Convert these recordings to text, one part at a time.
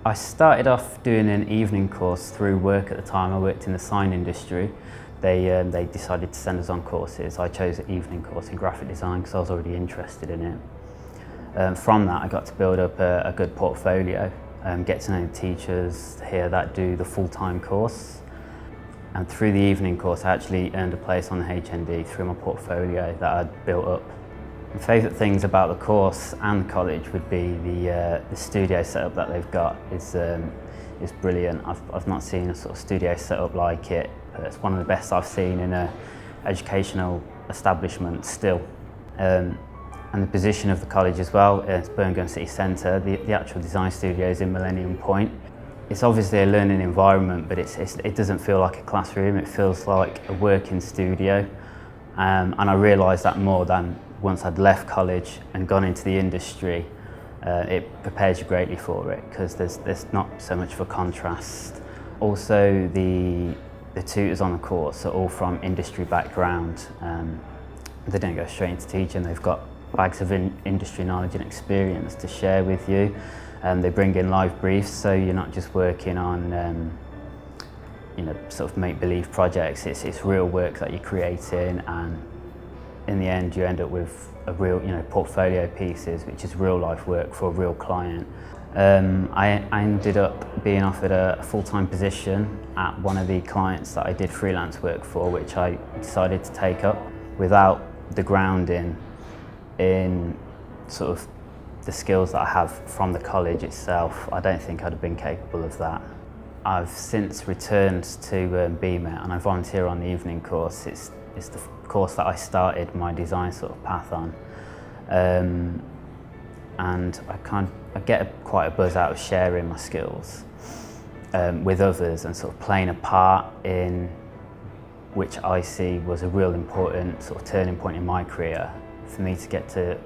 I started off doing an evening course through work at the time. I worked in the sign industry. They decided to send us on courses. I chose an evening course in graphic design because I was already interested in it. From that I got to build up a good portfolio, get to know the teachers here that do the full-time course. And through the evening course I actually earned a place on the HND through my portfolio that I'd built up. My favourite things about the course and the college would be the studio setup that they've got is brilliant. I've not seen a sort of studio setup like it. It's one of the best I've seen in an educational establishment still. And the position of the college as well, it's Birmingham City Centre. The actual design studio is in Millennium Point. It's obviously a learning environment, but it doesn't feel like a classroom. It feels like a working studio. And I realised that more than once I'd left college and gone into the industry. It prepares you greatly for it because there's not so much of a contrast. Also, the tutors on the course are all from industry background. They don't go straight into teaching. They've got bags of industry knowledge and experience to share with you. They bring in live briefs, so you're not just working on sort of make-believe projects. It's real work that you're creating, and in the end you end up with a real portfolio pieces, which is real life work for a real client. I ended up being offered a full-time position at one of the clients that I did freelance work for, which I decided to take up. Without the grounding in sort of the skills that I have from the college itself, I don't think I'd have been capable of that. I've since returned to BMet and I volunteer on the evening course. It's the course that I started my design sort of path on. And I get quite a buzz out of sharing my skills with others and sort of playing a part in which I see was a real important sort of turning point in my career. For me to get to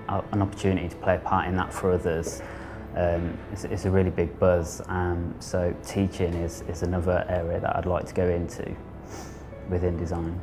an opportunity to play a part in that for others is a really big buzz. So teaching is another area that I'd like to go into within design.